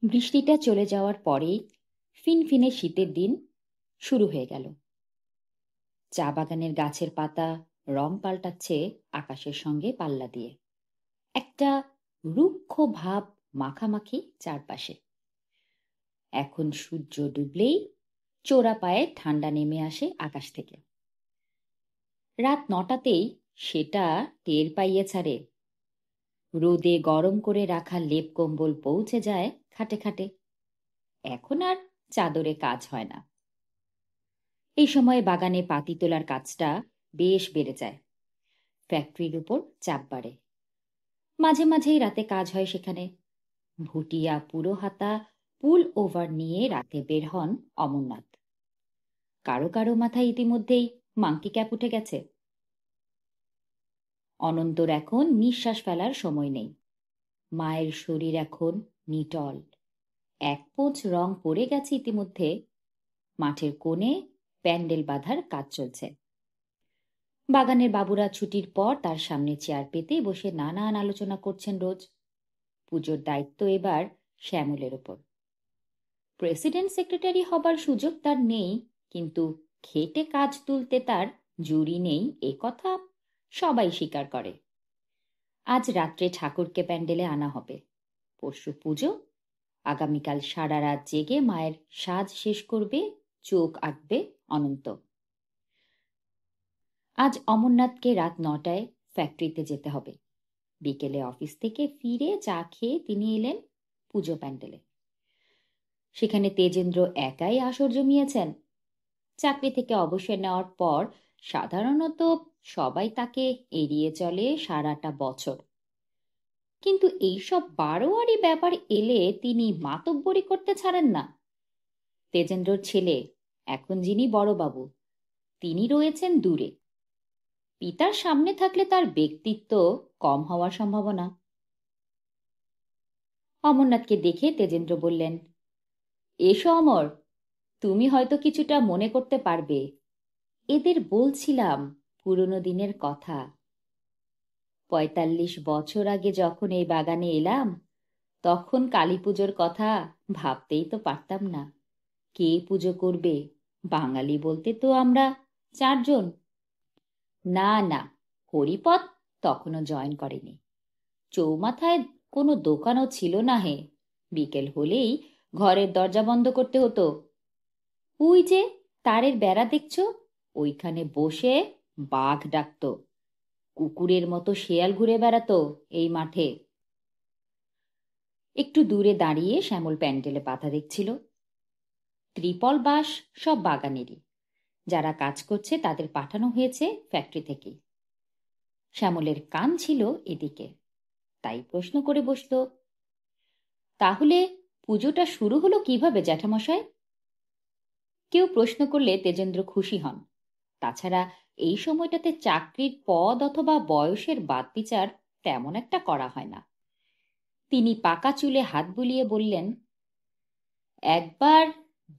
বৃষ্টিটা চলে যাওয়ার পরেই ফিনফিনে শীতের দিন শুরু হয়ে গেল। চা বাগানের গাছের পাতা রং পাল্টাচ্ছে আকাশের সঙ্গে পাল্লা দিয়ে। একটা রুক্ষ ভাব মাখামাখি চারপাশে। এখন সূর্য ডুবলেই চোরা পায়ে ঠান্ডা নেমে আসে আকাশ থেকে। রাত 9টাতেই সেটা টের পাইয়ে ছাড়ে। রোদে গরম করে রাখা লেপ কম্বল পৌঁছে যায় খাটে খাটে। এখন আর চাদরে কাজ হয় না। এই সময় বাগানে পাতি তোলার কাজটা বেশ বেড়ে যায়। ফ্যাক্টরির উপর চাপ বাড়ে। মাঝে মাঝেই রাতে কাজ হয় সেখানে। ভুটিয়া পুরো হাতা পুল ওভার নিয়ে রাতে বের হন অমরনাথ। কারো কারো মাথায় ইতিমধ্যেই মাংকি ক্যাপ উঠে গেছে। অনন্তর এখন নিঃশ্বাস ফেলার সময় নেই। মায়ের শরীর এখন নিটল। এক পোঁচ রং পড়ে গেছে ইতিমধ্যে। মাঠের কোণে প্যান্ডেল বাঁধার কাজ চলছে। বাগানের বাবুরা ছুটির পর তার সামনে চেয়ার পেতে বসে নানান আলোচনা করছেন রোজ। পুজোর দায়িত্ব এবার শ্যামলের ওপর। প্রেসিডেন্ট সেক্রেটারি হবার সুযোগ তার নেই, কিন্তু খেটে কাজ তুলতে তার জুরি নেই এ কথা সবাই স্বীকার করে। আজ রাত্রে ঠাকুরকে প্যান্ডেলে আনা হবে। পরশু পুজো। আগামীকাল সারা রাত জেগে মায়ের সাজ শেষ করবে, চোখ আঁকবে অনন্ত। আজ অমরনাথকে রাত 9টায় ফ্যাক্টরিতে যেতে হবে। বিকেলে অফিস থেকে ফিরে চা খেয়ে তিনি এলেন পুজো প্যান্ডেলে। সেখানে তেজেন্দ্র একাই আসর জমিয়েছেন। চাকরি থেকে অবসর নেওয়ার পর সাধারণত সবাই তাকে এড়িয়ে চলে সারাটা বছর, কিন্তু এইসব বারোয়ারি ব্যাপার এলে তিনি মাতব্বরি করতে ছাড়েন না। তেজেন্দ্রর ছেলে, এখন যিনি বড়বাবু, তিনি রয়েছেন দূরে। পিতার সামনে থাকলে তার ব্যক্তিত্ব কম হওয়ার সম্ভাবনা। অমরনাথকে দেখে তেজেন্দ্র বললেন, এসো অমর, তুমি হয়তো কিছুটা মনে করতে পারবে। এদের বলছিলাম পুরনো দিনের কথা। 45 বছর আগে যখন এই বাগানে এলাম, তখন কালী পুজোর কথা ভাবতেই তো পারতাম না। কে পুজো করবে? বাঙালি বলতে তো আমরা 4 জন। না না, হরিপদ তখনও জয়েন করেনি। চৌমাথায় কোনো দোকানও ছিল না হে। বিকেল হলেই ঘরের দরজা বন্ধ করতে হতো। ওই যে তারের বেড়া দেখছো, ওইখানে বসে বাঘ ডাকতো। কুকুরের মতো শেয়াল ঘুরে বেড়াতো এই মাঠে। একটু দূরে দাঁড়িয়ে শ্যামল প্যান্ডেলে পাতা দেখছিল। ত্রিপল বাঁশ সব বাগানেরই। যারা কাজ করছে তাদের পাঠানো হয়েছে ফ্যাক্টরি থেকেই। শ্যামলের কান ছিল এদিকে, তাই প্রশ্ন করে বসল, তাহলে পুজোটা শুরু হলো কিভাবে জ্যাঠামশাই? কেউ প্রশ্ন করলে তেজেন্দ্র খুশি হন। তাছাড়া এই সময়টাতে চাকরির পদ অথবা বয়সের বাদবিচার তেমন একটা করা হয় না। তিনি পাকা চুলে হাত বুলিয়ে বললেন, একবার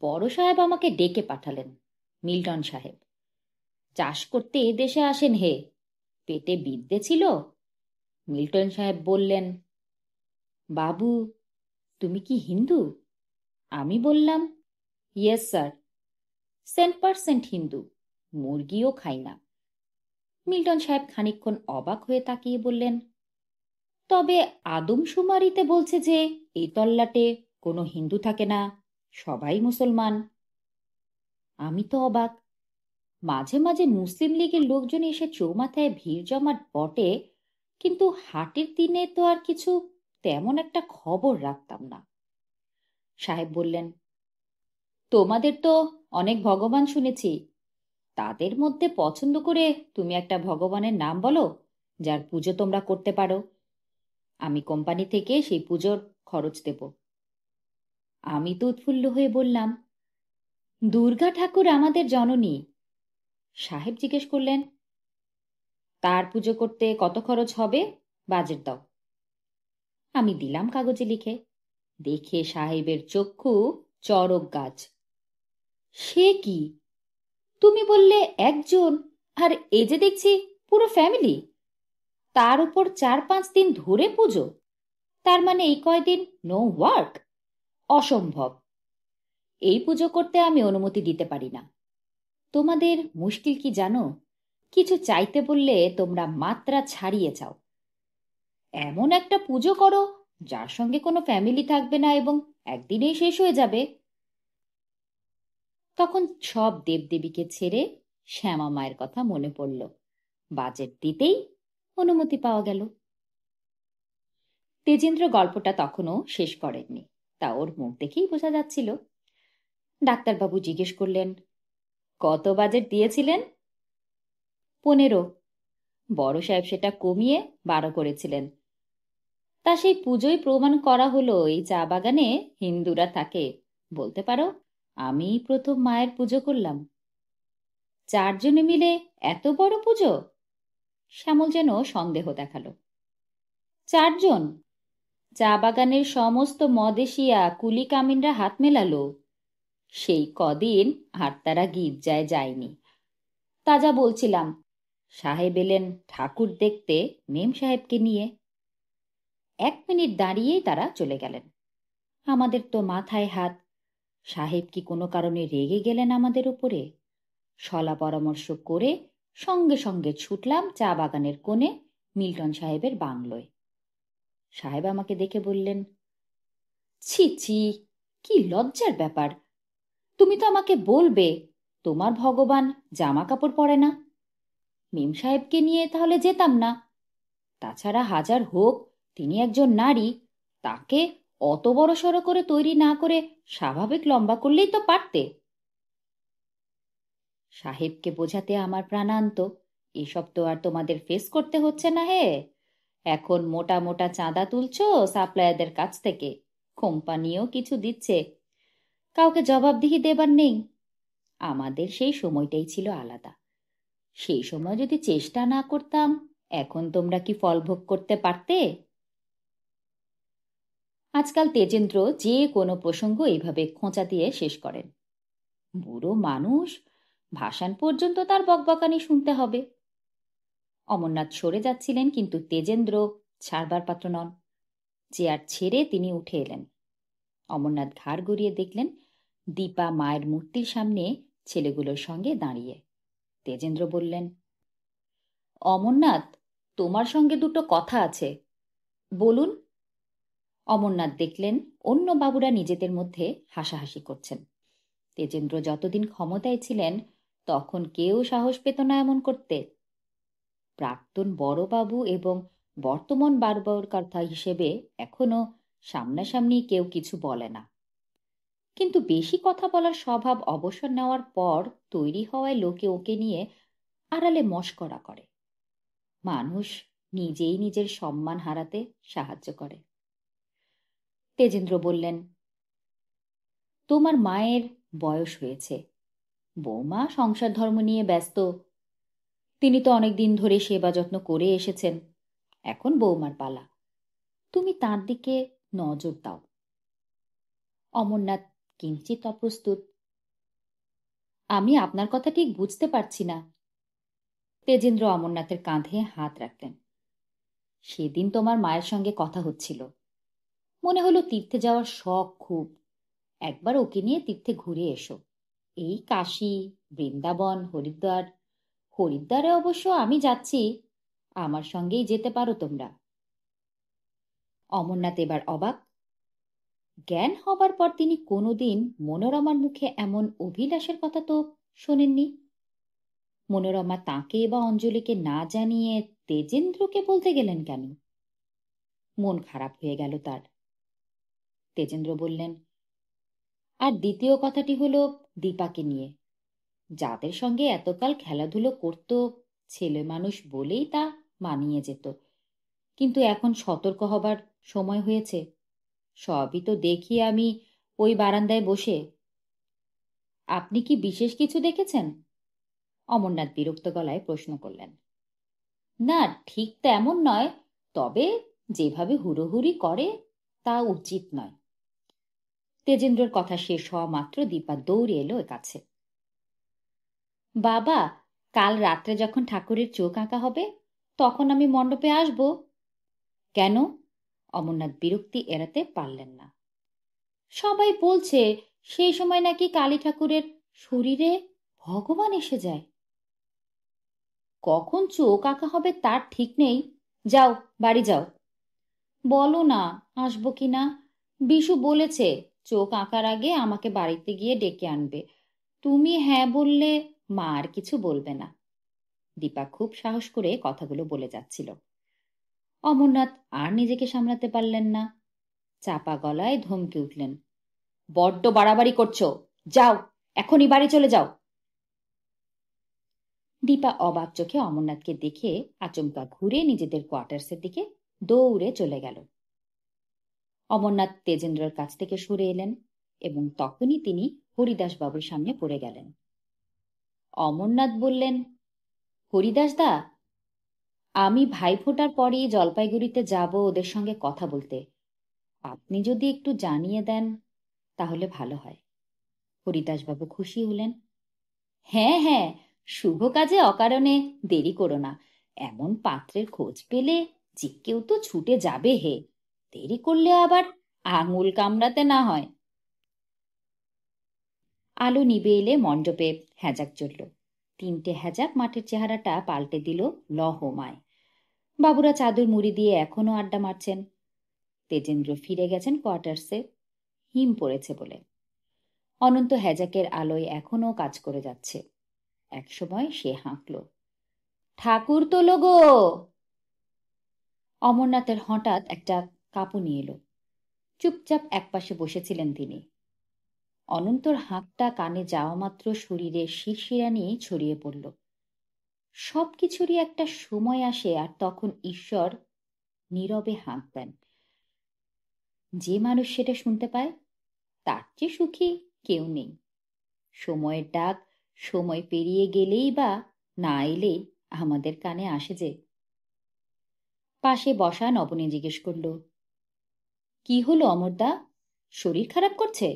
বড় সাহেব আমাকে ডেকে পাঠালেন। মিল্টন সাহেব চাষ করতে এদেশে আসেন হে। পেটে বিদ্যে ছিল। মিল্টন সাহেব বললেন, বাবু, তুমি কি হিন্দু? আমি বললাম, ইয়েস স্যার, 100% হিন্দু, মুরগিও খাই না। মিল্টন সাহেব খানিকক্ষণ অবাক হয়ে তাকিয়ে বললেন, তবে আদমশুমারিতে বলছে যে এই তল্লাটে কোনো হিন্দু থাকে না, সবাই মুসলমান। আমি তো অবাক। মাঝে মাঝে মুসলিম লীগের লোকজন এসে চৌমাথায় ভিড় জমাট বটে, কিন্তু হাটের দিনে তো আর কিছু তেমন একটা খবর রাখতাম না। সাহেব বললেন, তোমাদের তো অনেক ভগবান শুনেছি। তাদের মধ্যে পছন্দ করে তুমি একটা ভগবানের নাম বলো যার পুজো তোমরা করতে পারো। আমি কোম্পানি থেকে সেই পুজোর খরচ দেব। আমি তো উৎফুল্ল হয়ে বললাম, দুর্গা ঠাকুর আমাদের জননী। সাহেব জিজ্ঞেস করলেন, তার পুজো করতে কত খরচ হবে? বাজেট দাও। আমি দিলাম কাগজে লিখে। দেখে সাহেবের চক্ষু চড়ক গাছ। সে কি, তুমি বললে একজন, আর এই যে দেখছি পুরো ফ্যামিলি, তার উপর 4-5 দিন ধরে পুজো। তার মানে এই কয়দিন নো ওয়ার্ক? অসম্ভব। এই পুজো করতে আমি অনুমতি দিতে পারি না। তোমাদের মুশকিল কি জানো? কিছু চাইতে বললে তোমরা মাত্রা ছাড়িয়ে চাও। এমন একটা পুজো করো যার সঙ্গে কোনো ফ্যামিলি থাকবে না এবং একদিনেই শেষ হয়ে যাবে। তখন সব দেবদেবীকে ছেড়ে শ্যামা মায়ের কথা মনে পড়ল। বাজেট দিতেই অনুমতি পাওয়া গেল। তেজেন্দ্র গল্পটা তখনও শেষ করেননি, তা ওর মুখ দেখেই বোঝা যাচ্ছিল। ডাক্তারবাবু জিজ্ঞেস করলেন, কত বাজেট দিয়েছিলেন? 15। বড় সাহেব সেটা কমিয়ে 12 করেছিলেন। তা সেই পুজোয় প্রমাণ করা হলো এই চা বাগানে হিন্দুরা থাকে। বলতে পারো আমিই প্রথম মায়ের পুজো করলাম। 4 জনে মিলে এত বড় পুজো? শ্যামল যেন সন্দেহ দেখালো। 4 জন? চা বাগানের সমস্ত মদেশিয়া কুলি কামিনরা হাত মেলালো। সেই কদিন আর তারা গির্জায় যায়নি। তাজা বলছিলাম, সাহেব এলেন ঠাকুর দেখতে মেম সাহেবকে নিয়ে। 1 মিনিট দাঁড়িয়েই তারা চলে গেলেন। আমাদের তো মাথায় হাত। সাহেব কি কোনো কারণে রেগে গেলেন আমাদের উপরে? সলা পরামর্শ করে সঙ্গে সঙ্গে ছুটলাম চা বাগানের কোণে মিল্টন সাহেবের বাংলোয়। সাহেব আমাকে দেখে বললেন, ছি ছি, কি লজ্জার ব্যাপার! তুমি তো আমাকে বলবে তোমার ভগবান জামা কাপড় পরে না। মিম সাহেবকে নিয়ে তাহলে যেতাম না। তাছাড়া হাজার হোক তিনি একজন নারী, তাকে অত বড় সড়ো করে তৈরি না করে স্বাভাবিক লম্বা করলেই তো পারতে। সাহেবকে বোঝাতে আমার প্রাণান্ত, এসব তো আর তোমাদের ফেস করতে হচ্ছে না হে। এখন মোটা মোটা চাঁদা তুলছো সাপ্লায়ারদের কাছ থেকে, কোম্পানিও কিছু দিচ্ছে, কাউকে জবাবদিহি দেবার নেই। আমাদের সেই সময়টাই ছিল আলাদা। সেই সময় যদি চেষ্টা না করতাম, এখন তোমরা কি ফল ভোগ করতে পারতে? আজকাল তেজেন্দ্র যে কোনো প্রসঙ্গ এইভাবে খোঁচা দিয়ে শেষ করেন। বুড়ো মানুষ, ভাসান পর্যন্ত তার বকবকানি শুনতে হবে। অমরনাথ সরে যাচ্ছিলেন, কিন্তু তেজেন্দ্র ছাড়বার পাত্র নন। চেয়ার ছেড়ে তিনি উঠে এলেন। অমরনাথ ঘাড় গড়িয়ে দেখলেন দীপা মায়ের মূর্তির সামনে ছেলেগুলোর সঙ্গে দাঁড়িয়ে। তেজেন্দ্র বললেন, অমরনাথ, তোমার সঙ্গে দুটো কথা আছে। বলুন। অমরনাথ দেখলেন অন্য বাবুরা নিজেদের মধ্যে হাসাহাসি করছেন। তেজেন্দ্র যতদিন ক্ষমতায় ছিলেন তখন কেউ সাহস পেত না এমন করতে। প্রাক্তন বড়বাবু এবং বর্তমান বারবাবুর কথা হিসেবে এখনো সামনাসামনি কেউ কিছু বলে না, কিন্তু বেশি কথা বলার স্বভাব অবসর নেওয়ার পর তৈরি হওয়ায় লোকে ওকে নিয়ে আড়ালে মশকরা করে। মানুষ নিজেই নিজের সম্মান হারাতে সাহায্য করে। তেজেন্দ্র বললেন, তোমার মায়ের বয়স হয়েছে, বৌমা সংসার ধর্ম নিয়ে ব্যস্ত। তিনি তো অনেক দিন ধরে সেবা যত্ন করে এসেছেন। এখন বৌমার পালা, তুমি তার দিকে নজর দাও। অমরনাথ কিঞ্চিত অপ্রস্তুত। আমি আপনার কথা ঠিক বুঝতে পারছি না। তেজেন্দ্র অমরনাথের কাঁধে হাত রাখলেন। সেদিন তোমার মায়ের সঙ্গে কথা হচ্ছিল, মনে হলো তীর্থে যাওয়ার শখ খুব। একবার ওকে নিয়ে তীর্থে ঘুরে এসো। এই কাশী, বৃন্দাবন, হরিদ্বার। হরিদ্বারে অবশ্য আমি যাচ্ছি, আমার সঙ্গেই যেতে পারো তোমরা। অমরনাথ এবার অবাক। জ্ঞান হবার পর তিনি কোনোদিন মনোরমার মুখে এমন অভিলাষের কথা তো শোনেননি। মনোরমা তাঁকে বা অঞ্জলিকে না জানিয়ে তেজেন্দ্রকে বলতে গেলেন কেন? মন খারাপ হয়ে গেল তার। তেজেন্দ্র বললেন, আর দ্বিতীয় কথাটি হলো দীপাকে নিয়ে। যাদের সঙ্গে এতকাল খেলাধুলো করত, ছেলে মানুষ বলেই তা মানিয়ে যেত, কিন্তু এখন সতর্ক হবার সময় হয়েছে। সবই তো দেখি আমি ওই বারান্দায় বসে। আপনি কি বিশেষ কিছু দেখেছেন? অমরনাথ বিরক্ত গলায় প্রশ্ন করলেন। না, ঠিক তেমন নয়, তবে যেভাবে হুড়োহুড়ি করে তা উচিত নয়। তেজেন্দ্রর কথা শেষ হওয়া মাত্র দীপা দৌড়ে এলো এর কাছে। বাবা, কাল রাত্রে যখন ঠাকুরের চোখ আঁকা হবে তখন আমি মণ্ডপে আসব। কেন? অমরনাথ বিরক্তি এড়াতে পারলেন না। সবাই বলছে সেই সময় নাকি কালী ঠাকুরের শরীরে ভগবান এসে যায়। কখন চোখ আঁকা হবে তার ঠিক নেই। যাও, বাড়ি যাও। বলো না আসবো কিনা। বিশু বলেছে চোখ আঁকার আগে আমাকে বাড়িতে গিয়ে ডেকে আনবে। তুমি হ্যাঁ বললে মা আর কিছু বলবে না। দীপা খুব সাহস করে কথাগুলো বলে যাচ্ছিল। অমরনাথ আর নিজেকে সামলাতে পারলেন না। চাপা গলায় ধমকে উঠলেন, বড্ড বাড়াবাড়ি করছো, যাও, এখনই বাড়ি চলে যাও। দীপা অবাক চোখে অমরনাথকে দেখে আচমকা ঘুরে নিজেদের কোয়ার্টার্সের দিকে দৌড়ে চলে গেল। অমরনাথ তেজেন্দ্রর কাছ থেকে সরে এলেন এবং তখনই তিনি হরিদাস বাবুর সামনে পড়ে গেলেন। অমরনাথ বললেন, হরিদাস দা, আমি ভাইফোঁটার পরই জলপাইগুড়িতে যাব ওদের সঙ্গে কথা বলতে। আপনি যদি একটু জানিয়ে দেন তাহলে ভালো হয়। হরিদাসবাবু খুশি হলেন। হ্যাঁ হ্যাঁ, শুভ কাজে অকারণে দেরি করো না। এমন পাত্রের খোঁজ পেলে যে কেউ তো ছুটে যাবে হে। দেরি করলে আবার আঙুল কামড়াতে না হয়। আলো নিবে এলে মণ্ডপে হ্যাজাক জ্বলল। 3টে হ্যাজাক মাঠের চেহারাটা পাল্টে দিল লহমায়। বাবুরা চাদর মুড়ি দিয়ে এখনো আড্ডা মারছেন। তেজেন্দ্র ফিরে গেছেন কোয়ার্টার্সে, হিম পড়েছে বলে। অনন্ত হ্যাজাকের আলোয় এখনো কাজ করে যাচ্ছে। একসময় সে হাঁকল, ঠাকুর তোলো গো। অমরনাথের হঠাৎ একটা কাঁপুনি এলো। চুপচাপ একপাশে বসেছিলেন তিনি। অনন্তর হাঁকটা কানে যাওয়া মাত্র শরীরে শিরশিরানি ছড়িয়ে পড়ল। সবকিছুরই একটা সময় আসে, আর তখন ঈশ্বর নীরবে হাঁক দেন। যে মানুষ সেটা শুনতে পায় তার চেয়ে সুখী কেউ নেই। সময়ের ডাক সময় পেরিয়ে গেলেই বা না এলেই আমাদের কানে আসে যে। পাশে বসা নবনী জিজ্ঞেস করল, কি হলো অমরদা, শরীর খারাপ করছে?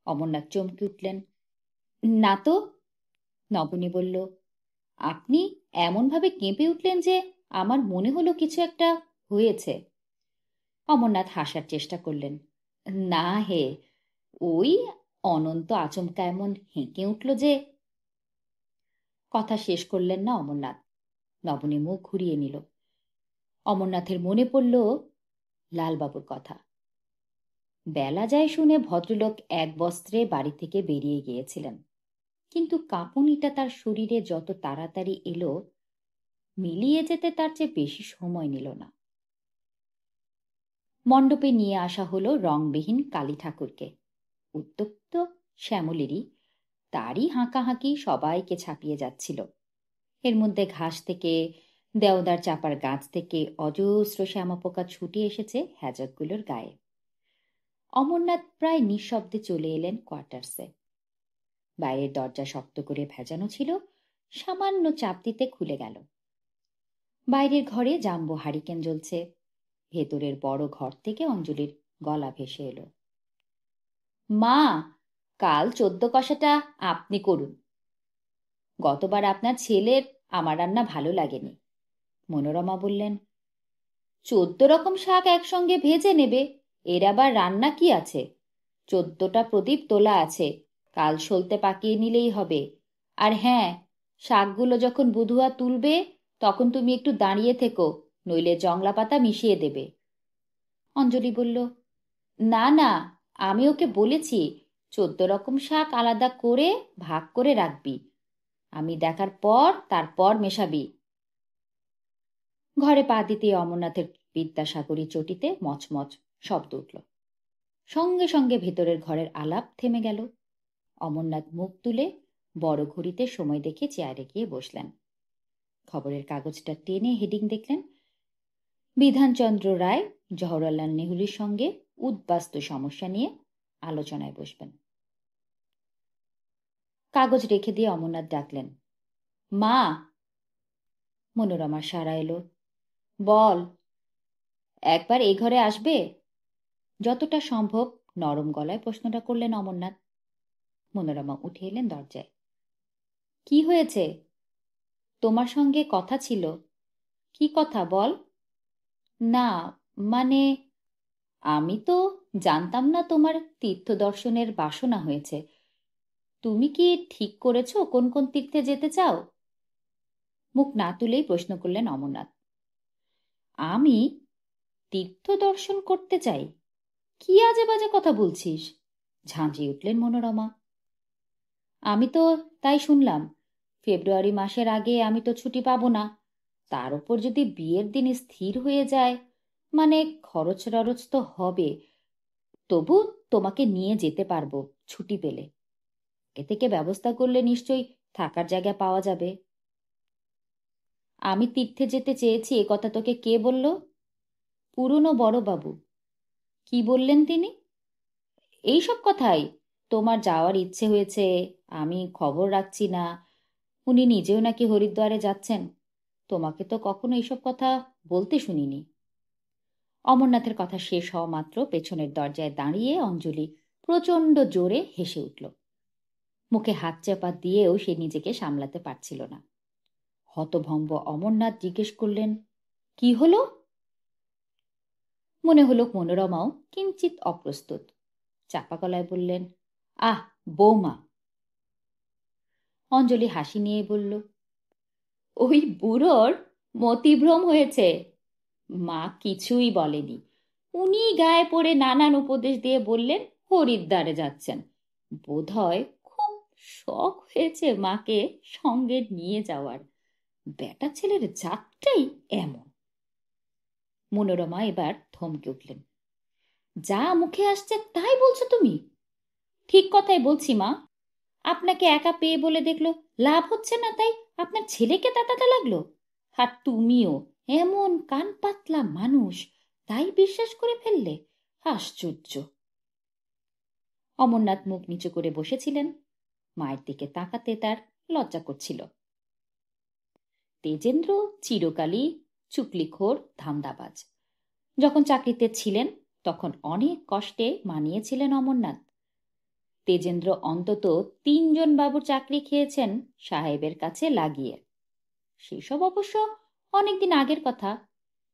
অমরনাথ চমকে উঠলেন। না তো। নবনী বলল, আপনি এমনভাবে কেঁপে উঠলেন যে আমার মনে হলো কিছু একটা হয়েছে। অমরনাথ হাসার চেষ্টা করলেন। না হে, ওই অনন্ত আচমকা এমন হেঁকে উঠল যে। কথা শেষ করলেন না অমরনাথ। নবনী মুখ ঘুরিয়ে নিল। অমরনাথের মনে পড়ল লালবাবুর কথা। বেলা যায় শুনে ভদ্রলোক এক বস্ত্রে বাড়ি থেকে বেরিয়ে গিয়েছিলেন, কিন্তু কাঁপুনিটা তার শরীরে যত তাড়াতাড়ি এলো, মিলিয়ে যেতে তার চেয়ে বেশি সময় নিল না। মণ্ডপে নিয়ে আসা হলো রংবিহীন কালী ঠাকুরকে। উত্তপ্ত শ্যামলেরই, তারই হাঁকাহাঁকি সবাইকে ছাপিয়ে যাচ্ছিল। এর মধ্যে ঘাস থেকে, দেওদার চাপার গাছ থেকে অজস্র শ্যামাপোকা ছুটে এসেছে হ্যাজাকগুলোর গায়ে। অমরনাথ প্রায় নিঃশব্দে চলে এলেন কোয়ার্টার্সে। বাইরের দরজা শক্ত করে ভেজানো ছিল, সামান্য চাপ দিতে খুলে গেল। বাইরের ঘরে জাম্বো হারিকেন জ্বলছে। ভেতরের বড় ঘর থেকে অঞ্জলির গলা ভেসে এলো, মা, কাল 14 কষাটা আপনি করুন। গতবার আপনার ছেলের আমার রান্না ভালো লাগেনি। মনোরমা বললেন, 14 রকম শাক একসঙ্গে ভেজে নেবে, এর আবার রান্না কি আছে? 14টা প্রদীপ তোলা আছে, কাল সলতে পাকিয়ে নিলেই হবে। আর হ্যাঁ, শাকগুলো যখন বুধুয়া তুলবে তখন তুমি একটু দাঁড়িয়ে থেকো, নইলে জংলা পাতা মিশিয়ে দেবে। অঞ্জলি বলল, না না, আমি ওকে বলেছি 14 রকম শাক আলাদা করে ভাগ করে রাখবি, আমি দেখার পর তারপর মেশাবি। ঘরে পা দিতে অমরনাথের বিদ্যাসাগরী চটিতে মচমচ শব্দ উঠল। সঙ্গে সঙ্গে ভেতরের ঘরের আলাপ থেমে গেল। অমরনাথ মুখ তুলে বড় ঘড়িতে সময় দেখে চেয়ারে গিয়ে বসলেন। খবরের কাগজটা টেনে হেডিং দেখলেন, বিধানচন্দ্র রায় জওহরলাল নেহরুর সঙ্গে উদ্বাস্তু সমস্যা নিয়ে আলোচনায় বসবেন। কাগজ রেখে দিয়ে অমরনাথ ডাকলেন, মা। মনোরমার সাড়া এলো, বল। একবার এই ঘরে আসবে? যতটা সম্ভব নরম গলায় প্রশ্নটা করলেন অমরনাথ। মনোরমা উঠে এলেন দরজায়। কি হয়েছে? তোমার সঙ্গে কথা ছিল। কি কথা বল? না, মানে আমি তো জানতাম না তোমার তীর্থ দর্শনের বাসনা হয়েছে। তুমি কি ঠিক করেছো কোন কোন তীর্থে যেতে চাও? মুখ না তুলেই প্রশ্ন করলেন অমরনাথ। আমি তীর্থ দর্শন করতে চাই? কি আজে বাজে কথা বলছিস! ঝাঁঝিয়ে উঠলেন মনোরমা। আমি তো তাই শুনলাম। ফেব্রুয়ারি মাসের আগে আমি তো ছুটি পাবো না। তার উপর যদি বিয়ের দিন স্থির হয়ে যায়, মানে খরচ টরচ তো হবে। তবু তোমাকে নিয়ে যেতে পারবো ছুটি পেলে। এ থেকে ব্যবস্থা করলে নিশ্চয়ই থাকার জায়গা পাওয়া যাবে। আমি তীর্থে যেতে চেয়েছি এ কথা তোকে কে বলল? পুরনো বড়বাবু। কি বললেন তিনি? এইসব কথাই। তোমার যাওয়ার ইচ্ছে হয়েছে, আমি খবর রাখছি না। উনি নিজেও নাকি হরিদ্বারে যাচ্ছেন। তোমাকে তো কখনো এইসব কথা বলতে শুনিনি। অমরনাথের কথা শেষ হওয়া মাত্র পেছনের দরজায় দাঁড়িয়ে অঞ্জলি প্রচণ্ড জোরে হেসে উঠল। মুখে হাত চাপা দিয়েও সে নিজেকে সামলাতে পারছিল না। হতভম্ব অমরনাথ জিজ্ঞেস করলেন, কি হলো? মনে হলো মনোরমাও কিঞ্চিত অপ্রস্তুত। চাপা গলায় বললেন, আহ, বৌমা। অঞ্জলি হাসি নিয়ে বলল, ওই বুড়োর মতিভ্রম হয়েছে। মা কিছুই বলেনি। উনি গায়ে পড়ে নানান উপদেশ দিয়ে বললেন হরিদ্বারে যাচ্ছেন। বোধহয় খুব শখ হয়েছে মাকে সঙ্গে নিয়ে যাওয়ার। বেটা ছেলের জাতটাই এমন। মনোরমা এবার থমকে উঠলেন। যা মুখে আসছে তাই বলছো তুমি? ঠিক কথাই বলছি মা। আপনাকে একা পেয়ে বলে দেখলো লাভ হচ্ছে না, তাই আপনার ছেলেকে তাতাতে লাগলো। আর তুমিও এমন কান পাতলা মানুষ, তাই বিশ্বাস করে ফেললে। আশ্চর্য। অমরনাথ মুখ নিচু করে বসেছিলেন। মায়ের দিকে তাকাতে তার লজ্জা করছিল। তেজেন্দ্র চিরকালই চুকলিখোর, ধান্দাবাজ। যখন চাকরিতে ছিলেন তখন অনেক কষ্টে মানিয়েছিলেন অমরনাথ। তেজেন্দ্র অন্তত 3 জন বাবুর চাকরি খেয়েছেন সাহেবের কাছে লাগিয়ে। সেসব অবশ্য অনেকদিন আগের কথা।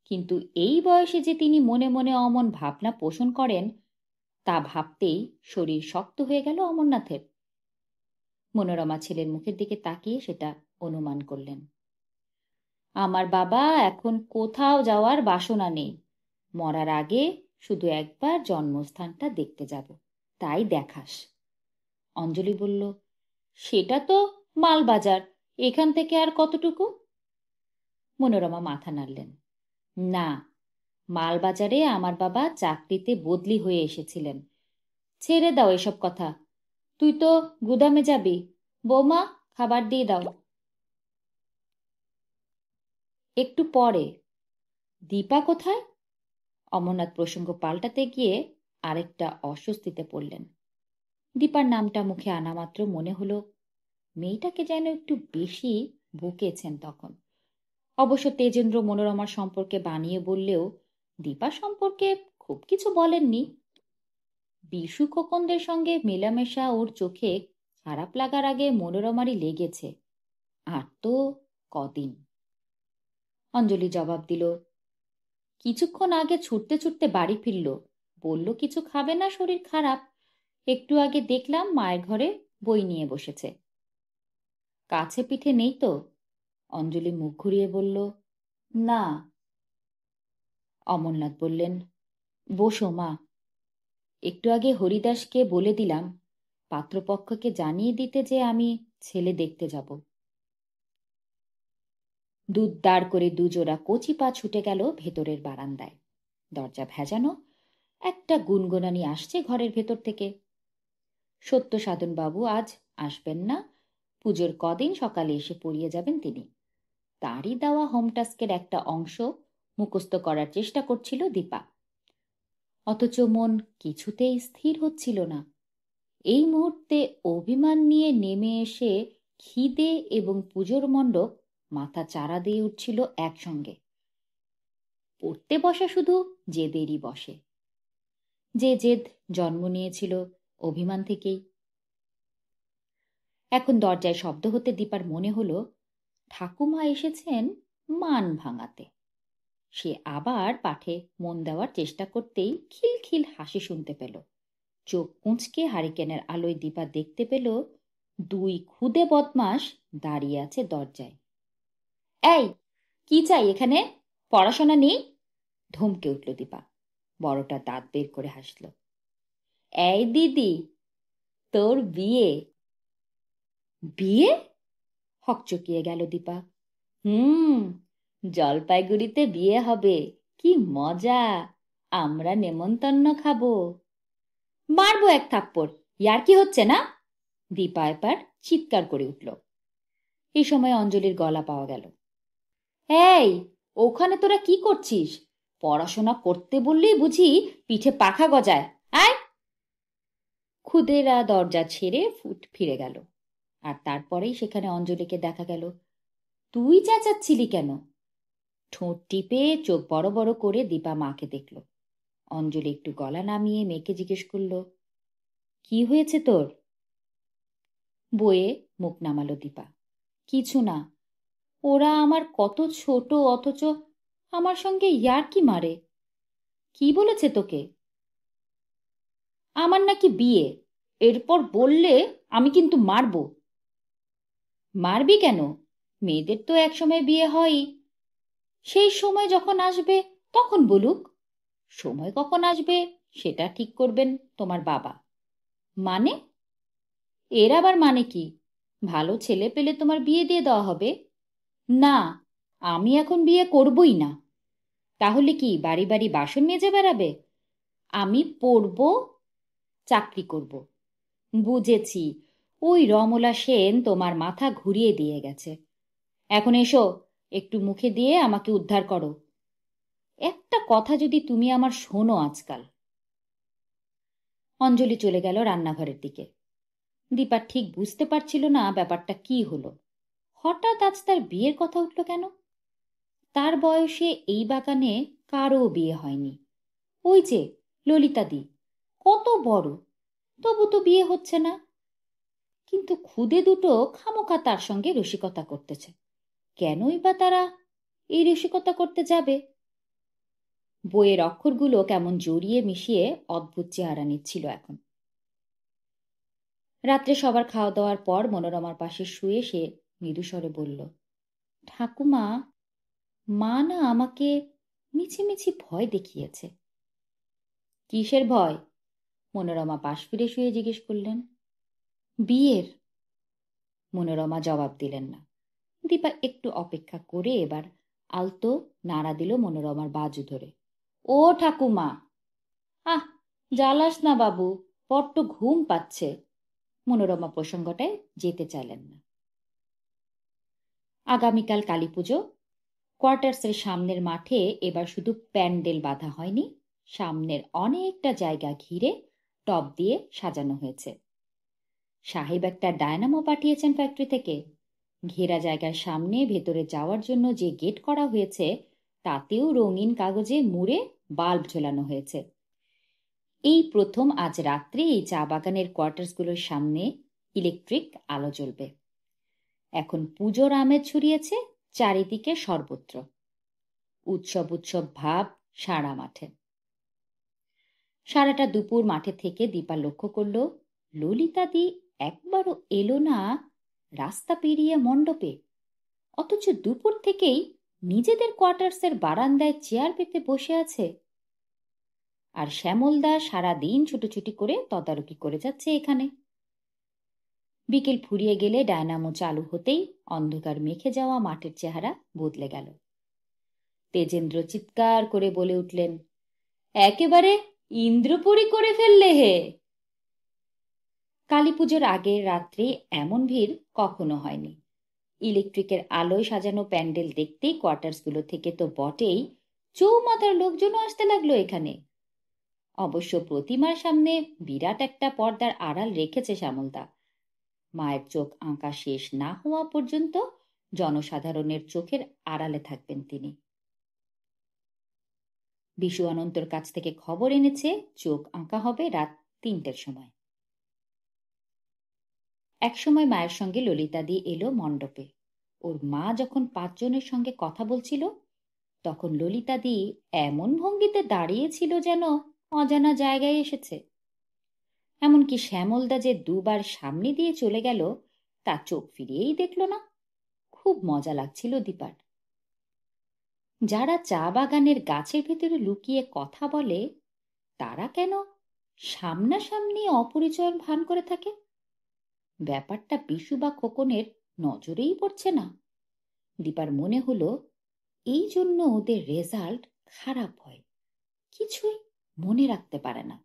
কিন্তু এই বয়সে যে তিনি মনে মনে অমন ভাবনা পোষণ করেন, তা ভাবতেই শরীর শক্ত হয়ে গেল অমরনাথের। মনোরমা ছেলের মুখের দিকে তাকিয়ে সেটা অনুমান করলেন। আমার বাবা এখন কোথাও যাওয়ার বাসনা নেই। মরার আগে শুধু একবার জন্মস্থানটা দেখতে যাব, তাই দেখাস। অঞ্জলি বলল, সেটা তো মালবাজার, এখান থেকে আর কতটুকু? মনোরমা মাথা নাড়লেন। না, মালবাজারে আমার বাবা চাকরিতে বদলি হয়ে এসেছিলেন। ছেড়ে দাও এসব কথা। তুই তো গুদামে যাবি। বৌমা, খাবার দিয়ে দাও। একটু পরে। দীপা কোথায়? অমরনাথ প্রসঙ্গ পাল্টাতে গিয়ে আরেকটা অস্বস্তিতে পড়লেন। দীপার নামটা মুখে আনা মাত্র মনে হলো মেয়েটাকে যেন একটু বেশি বকেছেন তখন। অবশ্য তেজেন্দ্র মনোরমার সম্পর্কে বানিয়ে বললেও দীপা সম্পর্কে খুব কিছু বলেননি। বিশু খোকনদের সঙ্গে মেলামেশা ওর চোখে খারাপ লাগার আগে মনোরমারই লেগেছে। আর তো কদিন। অঞ্জলি জবাব দিল, কিছুক্ষণ আগে ছুটতে ছুটতে বাড়ি ফিরল। বলল কিছু খাবে না, শরীর খারাপ। একটু আগে দেখলাম মায়ের ঘরে বই নিয়ে বসেছে। কাছে পিঠে নেই তো? অঞ্জলি মুখ ঘুরিয়ে বলল, না। অমরনাথ বললেন, বসো মা। একটু আগে হরিদাসকে বলে দিলাম পাত্রপক্ষকে জানিয়ে দিতে যে আমি ছেলে দেখতে যাব। দুধ দাঁড় করে দুজোড়া কচি পা ছুটে গেল ভেতরের বারান্দায়। দরজা ভেজানো। একটা গুনগুনানি আসছে ঘরের ভেতর থেকে। সত্য সাধন বাবু আজ আসবেন না। পুজোর কদিন সকালে এসে পড়িয়ে যাবেন তিনি। তারই দেওয়া হোম টাস্কের একটা অংশ মুখস্থ করার চেষ্টা করছিল দীপা। অথচ মন কিছুতেই স্থির হচ্ছিল না। এই মুহূর্তে অভিমান নিয়ে নেমে এসে খিদে এবং পুজোর মণ্ডপ মাথা চারা দিয়ে উঠছিল একসঙ্গে। পড়তে বসা শুধু জেদেরই বসে। যে জেদ জন্ম নিয়েছিল অভিমান থেকেই। এখন দরজায় শব্দ হতে দীপার মনে হলো ঠাকুমা এসেছেন মান ভাঙাতে। সে আবার পাঠে মন দেওয়ার চেষ্টা করতেই খিলখিল হাসি শুনতে পেল। চোখ কুঁচকে হারিকেনের আলোয় দীপা দেখতে পেল দুই ক্ষুদে বদমাস দাঁড়িয়ে আছে দরজায়। এই, কি চাই এখানে? পড়াশোনা নেই? ধমকে উঠল দীপা। বড়টা দাঁত বের করে হাসল। এই দিদি, তোর বিয়ে। বিয়ে? হকচকিয়ে গেল দীপা। জলপাইগুড়িতে বিয়ে হবে, কি মজা! আমরা নেমন্তন্ন খাবো। মারবো এক থাপ্পড়, ইয়ার কি হচ্ছে না? দীপা এবার চিৎকার করে উঠল। এই সময় অঞ্জলির গলা পাওয়া গেল। এই, ওখানে তোরা কি করছিস? পড়াশোনা করতে বললেই বুঝি পিঠে পাখা গজায়। আয়! ক্ষুদেরা দরজা ছেড়ে ফুট ফিরে গেল। আর তারপরেই সেখানে অঞ্জলিকে দেখা গেল। তুই চেঁচাচ্ছিলি কেন? ঠোঁট টিপে চোখ বড় বড় করে দীপা মাকে দেখল। অঞ্জলি একটু গলা নামিয়ে মেয়েকে জিজ্ঞেস করল, কি হয়েছে তোর? বইয়ে মুখ নামালো দীপা। কিছু না। ওরা আমার কত ছোট, অথচ আমার সঙ্গে ইয়ার্কি মারে। কি বলেছে তোকে? আমার নাকি বিয়ে, এরপর বললে আমি কিন্তু মারব। মারবি কেন? মেয়েদের তো একসময় বিয়ে হয়ই। সেই সময় যখন আসবে তখন বলুক। সময় কখন আসবে সেটা ঠিক করবেন তোমার বাবা। মানে? এর আবার মানে কি? ভালো ছেলে পেলে তোমার বিয়ে দিয়ে দেওয়া হবে? না, আমি এখন বিয়ে করবই না। তাহলে কি বাড়ি বাড়ি বাসন মেজে বেড়াবে? আমি পড়ব, চাকরি করব। বুঝেছি, ওই রমলা সেন তোমার মাথা ঘুরিয়ে দিয়ে গেছে। এখন এসো, একটু মুখে দিয়ে আমাকে উদ্ধার করো। একটা কথা যদি তুমি আমার শোনো আজকাল। অঞ্জলি চলে গেল রান্নাঘরের দিকে। দীপা ঠিক বুঝতে পারছিল না ব্যাপারটা কি হলো। হঠাৎ আজ তার বিয়ের কথা উঠল কেন? তার বয়সে এই বাগানে কারও বিয়ে হয়নি। ওই যে ললিতাদি, কত বড়, তবু তো বিয়ে হচ্ছে না। কিন্তু খুদে দুটো খামোখা তার সঙ্গে রসিকতা করতেছে। কেনই বা তারা এই রসিকতা করতে যাবে? বইয়ের অক্ষরগুলো কেমন জড়িয়ে মিশিয়ে অদ্ভুত চেহারা নিচ্ছিল এখন। রাত্রে সবার খাওয়া দাওয়ার পর মনোরমার পাশে শুয়ে সে মৃদুস্বরে বলল, ঠাকুমা, মা না আমাকে মিছিমিছি ভয় দেখিয়েছে। কিসের ভয়? মনোরমা পাশ ফিরে শুয়ে জিজ্ঞেস করলেন। বিয়ের। মনোরমা জবাব দিলেন না। দীপা একটু অপেক্ষা করে এবার আলতো নাড়া দিল মনোরমার বাজু ধরে। ও ঠাকুমা! আহ, জ্বালাস না বাবু, বড্ড ঘুম পাচ্ছে। মনোরমা প্রসঙ্গটায় যেতে চাইলেন না। আগামীকাল কালী পুজো। কোয়ার্টার্সের সামনের মাঠে এবার শুধু প্যান্ডেল বাঁধা হয়নি, সামনের অনেকটা জায়গা ঘিরে টব দিয়ে সাজানো হয়েছে। সাহেব একটা ডায়নামো পাঠিয়েছেন ফ্যাক্টরি থেকে। ঘেরা জায়গার সামনে ভেতরে যাওয়ার জন্য যে গেট করা হয়েছে তাতেও রঙিন কাগজে মুড়ে বাল্ব ঝোলানো হয়েছে। এই প্রথম আজ রাত্রে এই চা বাগানের কোয়ার্টার্সগুলোর সামনে ইলেকট্রিক আলো জ্বলবে। এখন পুজোর আমেজ ছড়িয়েছে চারিদিকে সর্বত্র। উৎসব উৎসব ভাব সারা মাঠে। সারাটা দুপুর মাঠে থেকে দীপা লক্ষ্য করল ললিতাদি একবারও এলো না রাস্তা পেরিয়ে মণ্ডপে, অথচ দুপুর থেকেই নিজেদের কোয়ার্টার্সের বারান্দায় চেয়ার পেতে বসে আছে। আর শ্যামলদা সারাদিন ছুটোছুটি করে তদারকি করে যাচ্ছে এখানে। বিকেল ফুরিয়ে গেলে ডায়নামো চালু হতেই অন্ধকার মেখে যাওয়া মাঠের চেহারা বদলে গেল। তেজেন্দ্র চিৎকার করে বলে উঠলেন, একেবারে ইন্দ্রপুরী করে ফেললে হে! কালী পুজোর আগের রাত্রে এমন ভিড় কখনো হয়নি। ইলেকট্রিকের আলোয় সাজানো প্যান্ডেল দেখতেই কোয়ার্টার্সগুলো থেকে তো বটেই, চৌমাথার লোকজনও আসতে লাগলো এখানে। অবশ্য প্রতিমার সামনে বিরাট একটা পর্দার আড়াল রেখেছে শ্যামলদা। মায়ের চোখ আঁকা শেষ না হওয়া পর্যন্ত জনসাধারণের চোখের আড়ালে থাকবেন তিনি। বিশু অনন্তর কাছ থেকে খবর এনেছে চোখ আঁকা হবে রাত 3টের সময়। একসময় মায়ের সঙ্গে ললিতাদি এলো মণ্ডপে। ওর মা যখন 5 জনের সঙ্গে কথা বলছিল তখন ললিতাদি এমন ভঙ্গিতে দাঁড়িয়েছিল যেন অজানা জায়গায় এসেছে। এমনকি শ্যামলদা যে দুবার সামনে দিয়ে চলে গেল তা চোখ ফিরিয়েই দেখল না। খুব মজা লাগছিল দীপার। যারা চা বাগানের গাছের ভেতরে লুকিয়ে কথা বলে তারা কেন সামনাসামনি অপরিচয়ের ভান করে থাকে? ব্যাপারটা বিশু বা খোকনের নজরেই পড়ছে না। দীপার মনে হলো এই জন্য ওদের রেজাল্ট খারাপ হয়, কিছুই মনে রাখতে পারে না।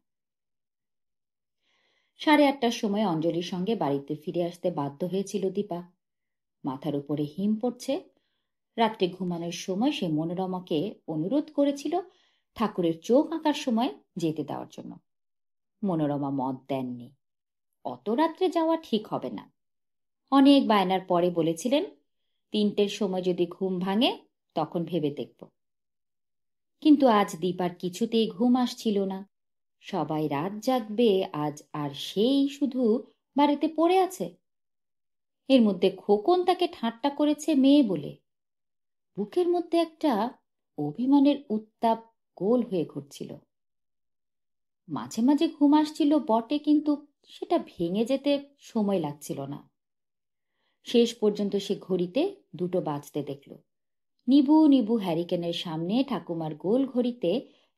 8:30টার সময় অঞ্জলির সঙ্গে বাড়িতে ফিরে আসতে বাধ্য হয়েছিল দীপা। মাথার উপরে হিম পড়ছে। রাত্রে ঘুমানোর সময় সে মনোরমাকে অনুরোধ করেছিল ঠাকুরের চোখ আঁকার সময় যেতে দেওয়ার জন্য। মনোরমা মত দেননি। অত রাত্রে যাওয়া ঠিক হবে না। অনেক বায়নার পরে বলেছিলেন 3টের সময় যদি ঘুম ভাঙে তখন ভেবে দেখব। কিন্তু আজ দীপার কিছুতেই ঘুম আসছিল না। সবাই রাত জাগবে আজ, আর সেই শুধু বাড়িতে পড়ে আছে। এর মধ্যে খোকন তাকে ঠাট্টা করেছে মেয়ে বলে। বুকের মধ্যে একটা অভিমানের উত্তাপ গোল হয়ে ঘুরছিল। মাঝে মাঝে ঘুম আসছিল বটে, কিন্তু সেটা ভেঙে যেতে সময় লাগছিল না। শেষ পর্যন্ত সে ঘড়িতে 2টো বাজতে দেখল। নিবু নিবু হ্যারিকেনের সামনে ঠাকুমার গোল ঘড়িতে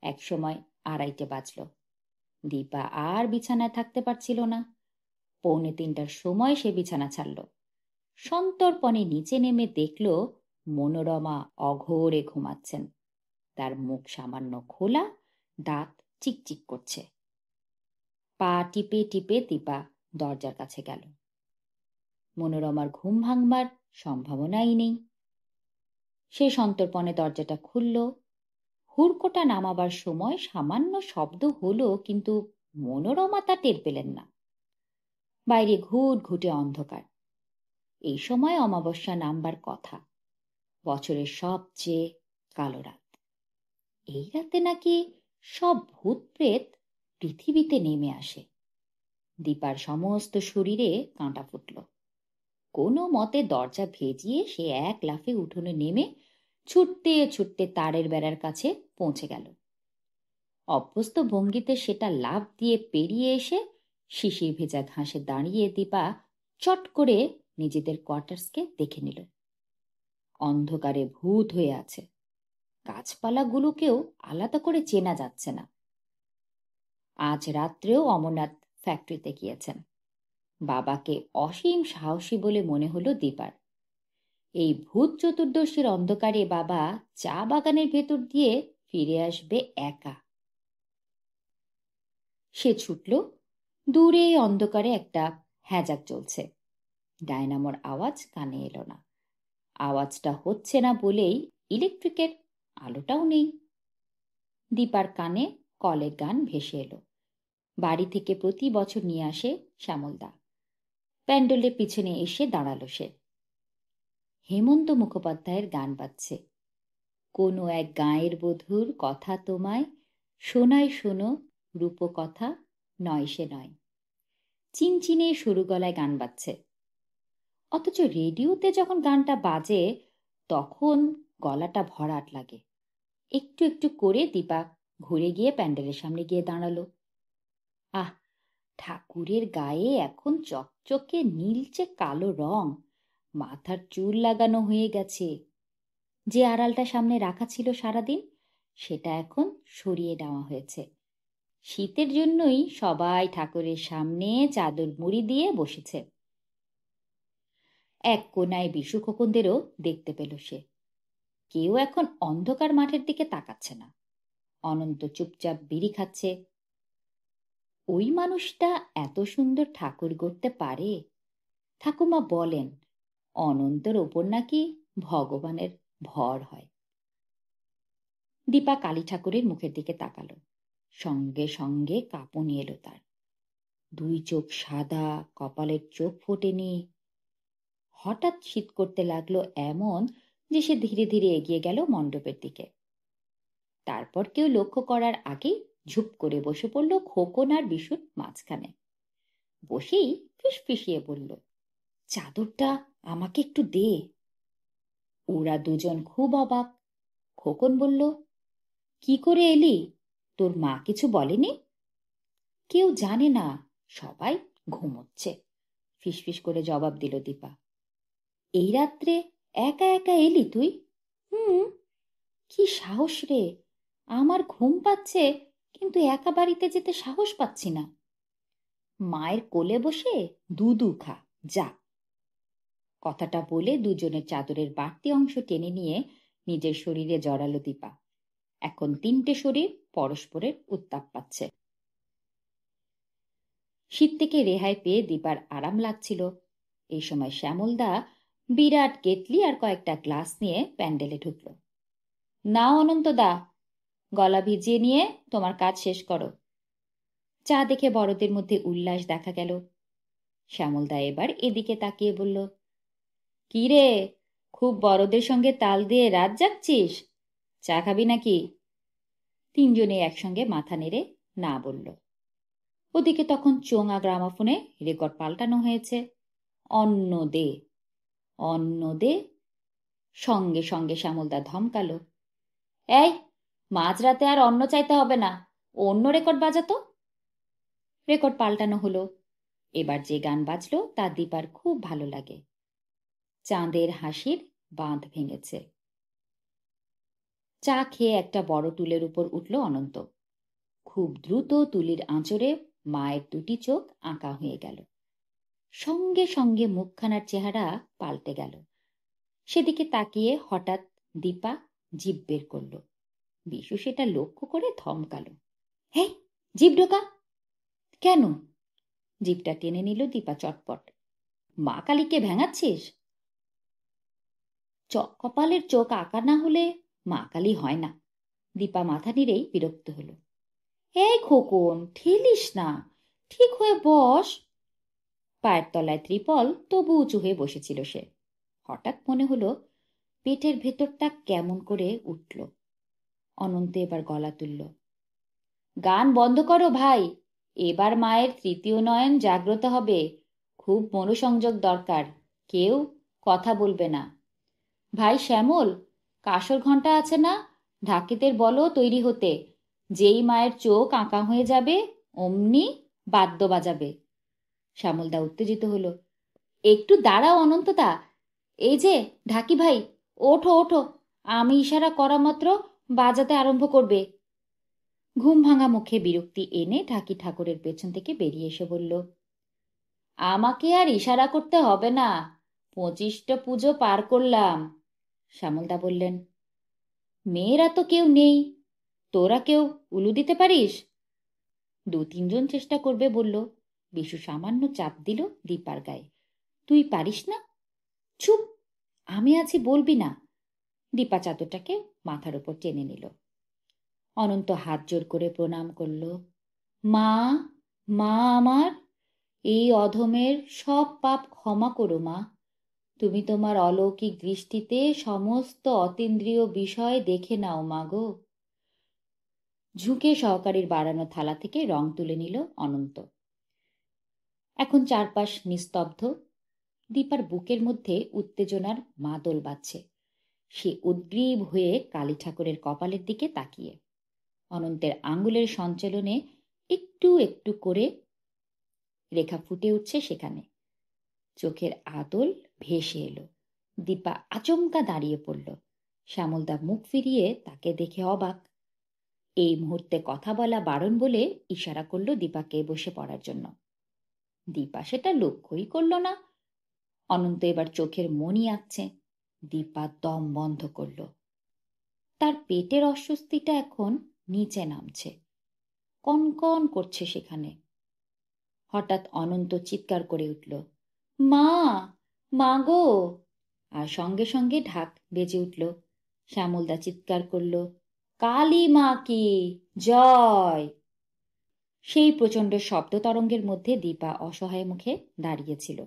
একসময় 2:30 বাজল। দীপা আর বিছানায় থাকতে পারছিল না। 2:45টার সময় সে বিছানা ছাড়ল। সন্তর্পণে নিচে নেমে দেখল মনোরমা অঘোরে ঘুমাচ্ছেন। তার মুখ সামান্য খোলা, দাঁত চিকচিক করছে। পা টিপে টিপে দীপা দরজার কাছে গেল। মনোরমার ঘুম ভাঙবার সম্ভাবনাই নেই। সে সন্তর্পণে দরজাটা খুলল। হুড়কোটা নামাবার সময় সামান্য শব্দ হলো, কিন্তু মনোরমা তা টের পেলেন না। বাইরে ঘুট ঘুটে অন্ধকার। এই সময় অমাবস্যা নামবার কথা। বছরের সবচেয়ে কালো রাত। এই রাতে নাকি সব ভূত প্রেত পৃথিবীতে নেমে আসে। দীপার সমস্ত শরীরে কাঁটা ফুটল। কোনো মতে দরজা ভেজিয়ে সে এক লাফে উঠোনে নেমে ছুটতে ছুটতে তারের বেড়ার কাছে পৌঁছে গেল। অভ্যস্ত ভঙ্গিতে সেটা লাফ দিয়ে পেরিয়ে এসে শিশির ভেজা ঘাসে দাঁড়িয়ে দীপা চট করে নিজেদের কোয়ার্টার্সকে দেখে নিল। অন্ধকারে ভূত হয়ে আছে। গাছপালাগুলোকেও আলাদা করে চেনা যাচ্ছে না। আজ রাত্রেও অমরনাথ ফ্যাক্টরিতে গিয়েছেন। বাবাকে অসীম সাহসী বলে মনে হলো দীপার। এই ভূত চতুর্দশীর অন্ধকারে বাবা চা বাগানের ভেতর দিয়ে ফিরে আসবে একা। সে ছুটল। দূরে অন্ধকারে একটা হ্যাজাক চলছে। ডায়নামোর আওয়াজ কানে এলো না। আওয়াজটা হচ্ছে না বলেই ইলেকট্রিকের আলোটাও নেই। দীপার কানে কলের গান ভেসে এলো। বাড়ি থেকে প্রতি বছর নিয়ে আসে শ্যামলদা। প্যান্ডেলের পিছনে এসে দাঁড়ালো সে। হেমন্ত মুখোপাধ্যায়ের গান বাজছে। কোনো এক গাঁয়ের বধূর কথা তোমায় শোনায় শোনো, রূপকথা নয় সে নয়। চিনচিনে সরু গলায় গান বাজছে। অথচ রেডিওতে যখন গানটা বাজে তখন গলাটা ভরাট লাগে। একটু একটু করে দীপা ঘুরে গিয়ে প্যান্ডেলের সামনে গিয়ে দাঁড়ালো। আহ, ঠাকুরের গায়ে এখন চকচকে নীলচে কালো রং। মাথার চুল লাগানো হয়ে গেছে। যে আড়ালটা সামনে রাখা ছিল সারাদিন, সেটা এখন সরিয়ে নেওয়া হয়েছে। শীতের জন্যই সবাই ঠাকুরের সামনে চাদর মুড়ি দিয়ে বসেছে। এক কোনায় বিশু খোকনদেরও দেখতে পেল সে। কেউ এখন অন্ধকার মাঠের দিকে তাকাচ্ছে না। অনন্ত চুপচাপ বিড়ি খাচ্ছে। ওই মানুষটা এত সুন্দর ঠাকুর গড়তে পারে। ঠাকুমা বলেন অনন্তর ওপর নাকি ভগবানের ভর হয়। দীপা কালী ঠাকুরের মুখের দিকে তাকালো। সঙ্গে সঙ্গে কাঁপুনি এলো তার। 2 চোখ সাদা, কপালের চোখ ফোটেনি। হঠাৎ শীত করতে লাগলো এমন যে সে ধীরে ধীরে এগিয়ে গেল মণ্ডপের দিকে। তারপর কেউ লক্ষ্য করার আগেই ঝুপ করে বসে পড়ল খোকন আর বিশুর মাঝখানে। বসেই ফিসফিসিয়ে বলল, চাদরটা আমাকে একটু দে। ওরা দুজন খুব অবাক। খোকন বলল, কি করে এলি? তোর মা কিছু বলেনি? কেউ জানে না, সবাই ঘুমোচ্ছে, ফিসফিস করে জবাব দিল দীপা। এই রাত্রে একা একা এলি তুই? হুম। কি সাহস রে! আমার ঘুম পাচ্ছে, কিন্তু একা বাড়িতে যেতে সাহস পাচ্ছি না। মায়ের কোলে বসে দুধু খা, যা। কথাটা বলে দুজনের চাদরের বাড়তি অংশ টেনে নিয়ে নিজের শরীরে জড়ালো দীপা। এখন তিনটে শরীর পরস্পরের উত্তাপ পাচ্ছে। শীত থেকে রেহাই পেয়ে দীপার আরাম লাগছিল। এই সময় শ্যামলদা বিরাট কেটলি আর কয়েকটা গ্লাস নিয়ে প্যান্ডেলে ঢুকল। নাও অনন্তদা, গলা ভিজিয়ে নিয়ে তোমার কাজ শেষ করো। চা দেখে বড়দের মধ্যে উল্লাস দেখা গেল। শ্যামলদা এবার এদিকে তাকিয়ে বলল, কি রে, খুব বড়দের সঙ্গে তাল দিয়ে রাত জাগছিস? চা খাবি নাকি? তিনজনে একসঙ্গে মাথা নেড়ে না বলল। ওদিকে তখন চোঙা গ্রামাফোনে রেকর্ড পাল্টানো হয়েছে, অন্ন দে, অন্ন দে। সঙ্গে সঙ্গে শ্যামলদা ধমকালো, এই, মাঝরাতে আর অন্ন চাইতে হবে না, অন্য রেকর্ড বাজাতো। রেকর্ড পাল্টানো হলো। এবার যে গান বাজলো তা দীপার খুব ভালো লাগে। চাঁদের হাসির বাঁধ ভেঙেছে। চা খেয়ে একটা বড় টুলের উপর উঠল অনন্ত। খুব দ্রুত তুলির আঁচড়ে মায়ের দুটি চোখ আঁকা হয়ে গেল। সঙ্গে সঙ্গে মুখখানার চেহারা পাল্টে গেল। সেদিকে তাকিয়ে হঠাৎ দীপা জিভ বের করল। বিশু সেটা লক্ষ্য করে ধমকালো, হেই, জিভ ঢোকা। কেন? জিভটা টেনে নিল দীপা চটপট। মা কালীকে ভেঙাচ্ছিস? কপালের চোখ আঁকা না হলে মা কালী হয় না। দীপা মাথা নেড়েই বিরক্ত হলো। এই খোকন, ঠেলিস না, ঠিক হয়ে বস। পায়ের তলায় ত্রিপল তবু উঁচু হয়ে বসেছিল সে। হঠাৎ মনে হলো পেটের ভেতরটা কেমন করে উঠল। অনন্ত এবার গলা তুলল, গান বন্ধ করো ভাই, এবার মায়ের তৃতীয় নয়ন জাগ্রত হবে, খুব মনোসংযোগ দরকার, কেউ কথা বলবে না। ভাই শ্যামল, কাসর ঘণ্টা আছে না, ঢাকিদের বলো তৈরি হতে, যেই মায়ের চোখ আঁকা হয়ে যাবে অমনি বাদ্য বাজাবে। শ্যামলদা উত্তেজিত হলো, একটু দাঁড়াও অনন্তদা, এই যে ঢাকি ভাই, ওঠো ওঠো, আমি ইশারা করা মাত্র বাজাতে আরম্ভ করবে। ঘুম ভাঙা মুখে বিরক্তি এনে ঢাকি ঠাকুরের পেছন থেকে বেরিয়ে এসে বলল, আমাকে আর ইশারা করতে হবে না, 25টা পুজো পার করলাম। শ্যামলদা বললেন, মেয়েরা তো কেউ নেই, তোরা কেউ উলু দিতে পারিস? 2-3 জন চেষ্টা করবে বলল। বিশু সামান্য চাপ দিল দীপার গায়ে, তুই পারিস না? চুপ, আমি আছি বলবি না। দীপা চাদরটাকে মাথার উপর টেনে নিল। অনন্ত হাত জোর করে প্রণাম করল, মা, মা আমার, এই অধমের সব পাপ ক্ষমা করো মা, তুমি তোমার অলৌকিক দৃষ্টিতে সমস্ত অতীন্দ্রিয় বিষয় দেখে নাও মা গো। ঝুঁকে সহকারীর বাড়ানো থালা থেকে রং তুলে নিল অনন্ত। এখন চারপাশ নিস্তব্ধ। দীপার বুকের মধ্যে উত্তেজনার মাদল বাজছে। সে উদ্গ্রীব হয়ে কালী ঠাকুরের কপালের দিকে তাকিয়ে। অনন্তের আঙ্গুলের সঞ্চালনে একটু একটু করে রেখা ফুটে উঠছে সেখানে। চোখের আদল ভেসে এলো। দীপা আচমকা দাঁড়িয়ে পড়ল। শ্যামলদা মুখ ফিরিয়ে তাকে দেখে অবাক। এই মুহূর্তে কথা বলা বারণ বলে ইশারা করল দীপাকে বসে পড়ার জন্য। দীপা সেটা লক্ষ্যই করল না। অনন্ত এবার চোখের মণি আঁকছে। দীপা দম বন্ধ করল। তার পেটের অস্বস্তিটা এখন নিচে নামছে, কনকন করছে সেখানে। হঠাৎ অনন্ত চিৎকার করে উঠল, মা, মা গো! আর সঙ্গে সঙ্গে ঢাক বেজে উঠল। শ্যামলদা চিৎকার করল, কালী মা কি জয়! সেই প্রচণ্ড শব্দ তরঙ্গের মধ্যে দীপা অসহায় মুখে দাঁড়িয়েছিল।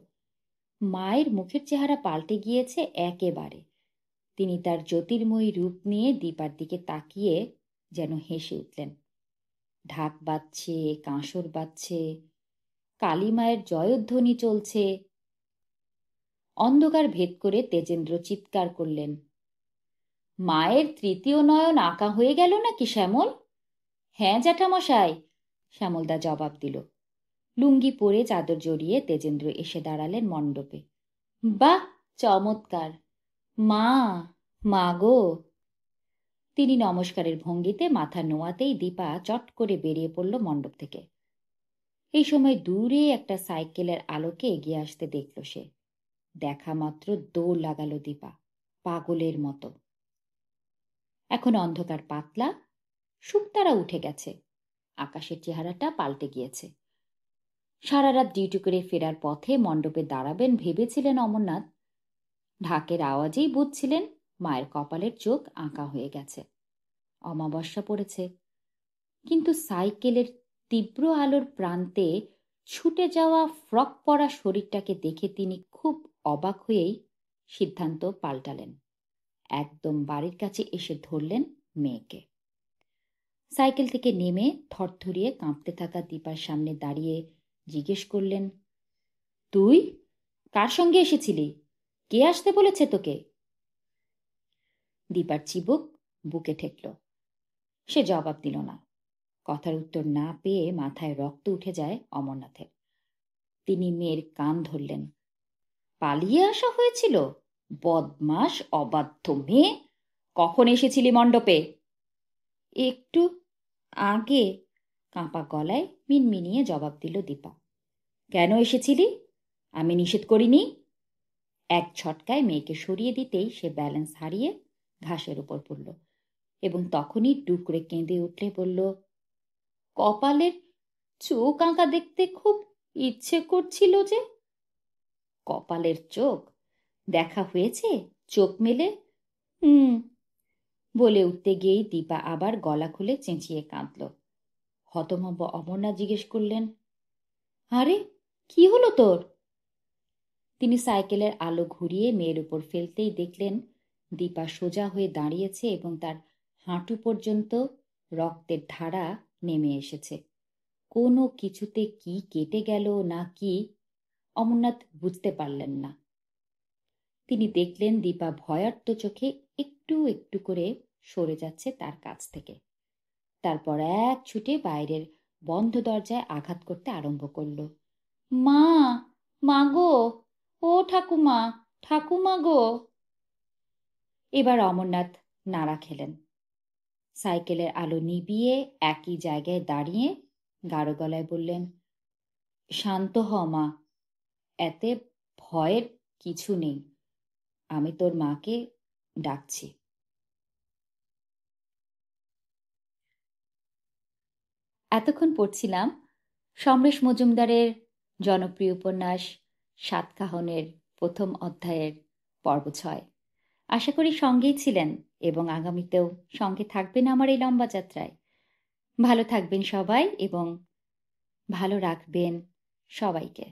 মায়ের মুখের চেহারা পাল্টে গিয়েছে একেবারে। তিনি তার জ্যোতির্ময়ী রূপ নিয়ে দীপার দিকে তাকিয়ে যেন হেসে উঠলেন। ঢাক বাজছে, কাঁসর বাজছে, কালী মায়ের জয়ধ্বনি চলছে। অন্ধকার ভেদ করে তেজেন্দ্র চিৎকার করলেন, মায়ের তৃতীয় নয়ন আঁকা হয়ে গেল নাকি শ্যামল? হ্যাঁ জ্যাঠামশাই, শ্যামলদা জবাব দিল। লুঙ্গি পরে চাদর জড়িয়ে তেজেন্দ্র এসে দাঁড়ালেন মণ্ডপে। বাহ, চমৎকার! মা, মা গো! তিনি নমস্কারের ভঙ্গিতে মাথা নোয়াতেই দীপা চট করে বেরিয়ে পড়ল মণ্ডপ থেকে। এই সময় দূরে একটা সাইকেলের আলোকে এগিয়ে আসতে দেখল সে। দেখা মাত্র দৌড় লাগালো দীপা, পাগলের মতো। এখন অন্ধকার পাতলা, শুকতারা উঠে গেছে, আকাশের চেহারাটা পাল্টে গিয়েছে। সারা রাত ডিউটি করে ফেরার পথে মণ্ডপে দাঁড়াবেন ভেবেছিলেন অমরনাথ। ঢাকের আওয়াজেই বুঝছিলেন মায়ের কপালের চোখ আঁকা হয়ে গেছে, অমাবস্যা পড়েছে। কিন্তু সাইকেলের তীব্র আলোর প্রান্তে ছুটে যাওয়া ফ্রক পরা শরীরটাকে দেখে তিনি খুব অবাক হয়েই সিদ্ধান্ত পাল্টালেন। একদম বাড়ির কাছে এসে ধরলেন মেয়েকে। সাইকেল থেকে নেমে থরথরিয়ে কাঁপতে থাকা দীপার সামনে দাঁড়িয়ে জিজ্ঞেস করলেন, তুই কার সঙ্গে এসেছিলি? কে আসতে বলেছে তোকে? দীপার চিবুক বুকে ঠেকল। সে জবাব দিল না। কথার উত্তর না পেয়ে মাথায় রক্ত উঠে যায় অমরনাথের। তিনি মেয়ের কান ধরলেন। পালিয়ে আসা হয়েছিল? বদমাস, অবাধ্য মেয়ে! কখন এসেছিলি মণ্ডপে? একটু আগে, কাঁপা গলায় মিনমিনিয়ে জবাব দিল দীপা। কেন এসেছিলি? আমি নিষেধ করিনি। এক ঝটকায় মেয়েকে সরিয়ে দিতেই সে ব্যালেন্স হারিয়ে ঘাসের উপর পড়ল এবং তখনই ডুকরে কেঁদে উঠলে বলল, কপালের চোখ আঁকা দেখতে খুব ইচ্ছে করছিল যে। কপালের চোখ দেখা হয়েছে চোখ মেলে? বলে উঠতে গিয়েই দীপা আবার গলা খুলে চেঁচিয়ে কাঁদল। হতভম্ব অমরনাথ জিজ্ঞেস করলেন, আরে কি হলো তোর? তিনি সাইকেলের আলো ঘুরিয়ে মেয়ের উপর ফেলতেই দেখলেন দীপা সোজা হয়ে দাঁড়িয়েছে এবং তার হাঁটু পর্যন্ত রক্তের ধারা নেমে এসেছে। কোনো কিছুতে কি কেটে গেল না কি অমরনাথ বুঝতে পারলেন না। তিনি দেখলেন দীপা ভয়ার্ত চোখে একটু একটু করে সরে যাচ্ছে তার কাছ থেকে। তারপর এক ছুটে বাইরের বন্ধ দরজায় আঘাত করতে আরম্ভ করল। মা, মা গো! ও ঠাকুমা, ঠাকুমা গো! এবার অমরনাথ নাড়া খেলেন। সাইকেলের আলো নিভিয়ে একই জায়গায় দাঁড়িয়ে গাঢ় গলায় বললেন, শান্ত হ মা, এতে ভয়ের কিছু নেই। আমি তোর মাকে ডাকছি। এতক্ষণ পড়ছিলাম সমরেশ মজুমদারের জনপ্রিয় উপন্যাস সাতকাহনের প্রথম অধ্যায়ের পর্ব 6। আশা করি সঙ্গেই ছিলেন এবং আগামীতেও সঙ্গে থাকবেন আমার এই লম্বা যাত্রায়। ভালো থাকবেন সবাই এবং ভালো রাখবেন সবাইকে।